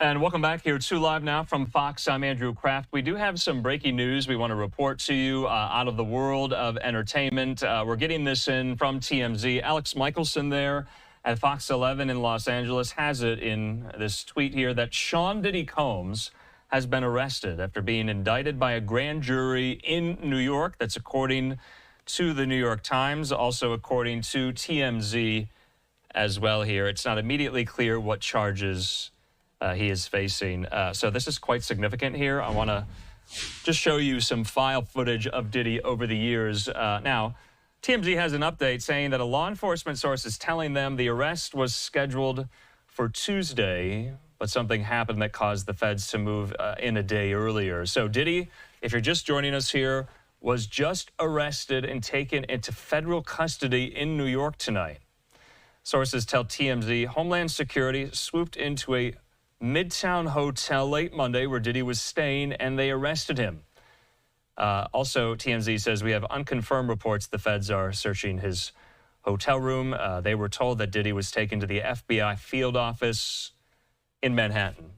And welcome back here to Live Now from Fox. I'm Andrew Kraft. We do have some breaking news we want to report to you out of the world of entertainment. We're getting this in from TMZ. Alex Michelson there at Fox 11 in Los Angeles has it in this tweet here that Sean Diddy Combs has been arrested after being indicted by a grand jury in New York. That's according to the New York Times, also according to TMZ as well here. It's not immediately clear what charges he is facing. So this is quite significant here. I want to just show you some file footage of Diddy over the years. Now, TMZ has an update saying that a law enforcement source is telling them the arrest was scheduled for Tuesday, but something happened that caused the feds to move in a day earlier. So Diddy, if you're just joining us here, was just arrested and taken into federal custody in New York tonight. Sources tell TMZ Homeland Security swooped into a Midtown hotel late Monday where Diddy was staying, and they arrested him. Also, TMZ says we have unconfirmed reports the feds are searching his hotel room. They were told that Diddy was taken to the FBI field office in Manhattan.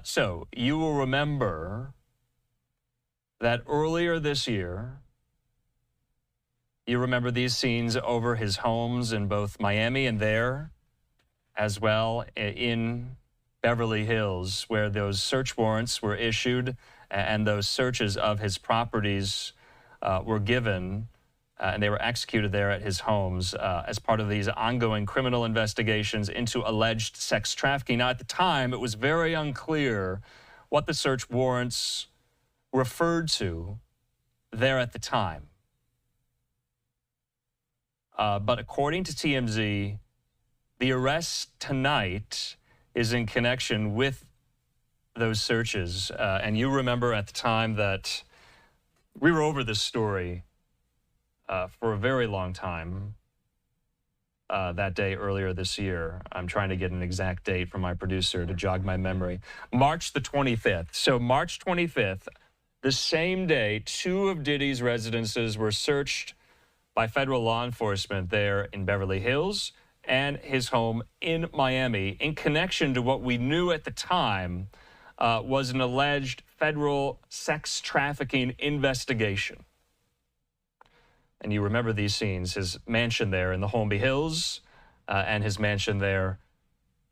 So you will remember that earlier this year, you remember these scenes over his homes in both Miami and there, as well in Beverly Hills, where those search warrants were issued and those searches of his properties were given, and they were executed there at his homes as part of these ongoing criminal investigations into alleged sex trafficking. Now, at the time, it was very unclear what the search warrants referred to there at the time. But according to TMZ, the arrest tonight is in connection with those searches. And you remember at the time that we were over this story for a very long time that day earlier this year. I'm trying to get an exact date from my producer to jog my memory. March the 25th. So March 25th, the same day, 2 of Diddy's residences were searched by federal law enforcement there in Beverly Hills and his home in Miami in connection to what we knew at the time was an alleged federal sex trafficking investigation. And you remember these scenes, his mansion there in the Holmby Hills and his mansion there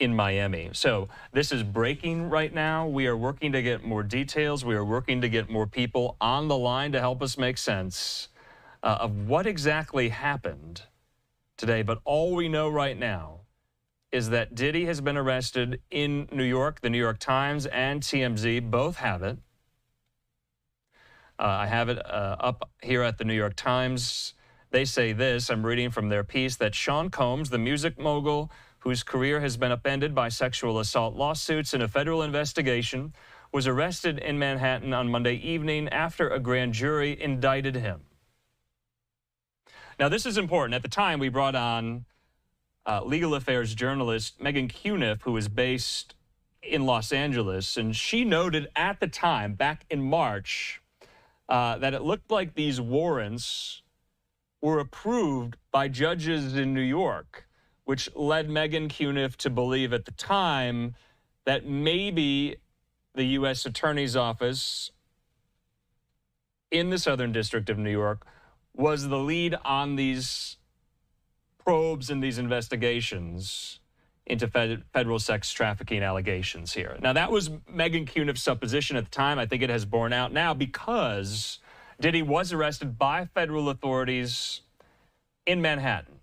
in Miami. So this is breaking right now. We are working to get more details. We are working to get more people on the line to help us make sense of what exactly happened today. But all we know right now is that Diddy has been arrested in New York. The New York Times and TMZ both have it. I have it up here at the New York Times. They say this, I'm reading from their piece, that Sean Combs, the music mogul whose career has been upended by sexual assault lawsuits in a federal investigation, was arrested in Manhattan on Monday evening after a grand jury indicted him. Now, this is important. At the time, we brought on legal affairs journalist Megan Cuniff, who is based in Los Angeles, and she noted at the time, back in March, that it looked like these warrants were approved by judges in New York, which led Megan Cuniff to believe at the time that maybe the U.S. Attorney's Office in the Southern District of New York was the lead on these probes and these investigations into federal sex trafficking allegations here. Now, that was Megan Cuniff's supposition at the time. I think it has borne out now because Diddy was arrested by federal authorities in Manhattan.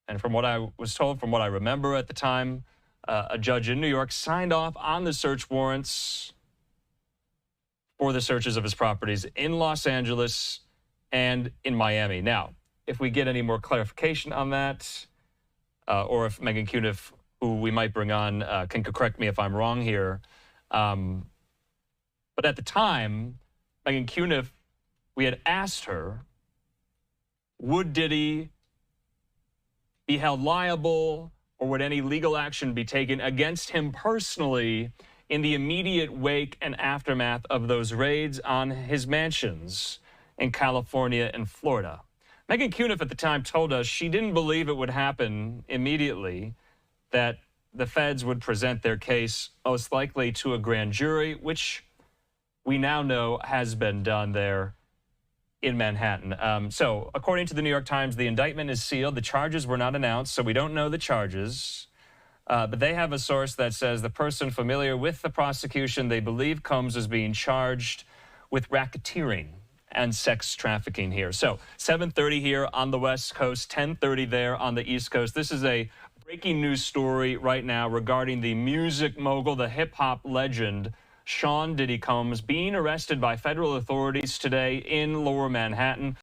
And from what I was told, from what I remember at the time, a judge in New York signed off on the search warrants for the searches of his properties in Los Angeles and in Miami. Now, if we get any more clarification on that, or if Megan Cuniff, who we might bring on, can correct me if I'm wrong here. But at the time, Megan Cuniff, we had asked her, would Diddy be held liable or would any legal action be taken against him personally in the immediate wake and aftermath of those raids on his mansions in California and Florida? Megan Cuniff at the time told us she didn't believe it would happen immediately, that the feds would present their case most likely to a grand jury, which we now know has been done there in Manhattan. So according to the New York Times, the indictment is sealed. The charges were not announced, so we don't know the charges. But they have a source that says the person familiar with the prosecution they believe Combs is being charged with racketeering and sex trafficking here. So 7:30 here on the West Coast, 10:30 there on the East Coast. This is a breaking news story right now regarding the music mogul, the hip-hop legend, Sean Diddy Combs, being arrested by federal authorities today in Lower Manhattan.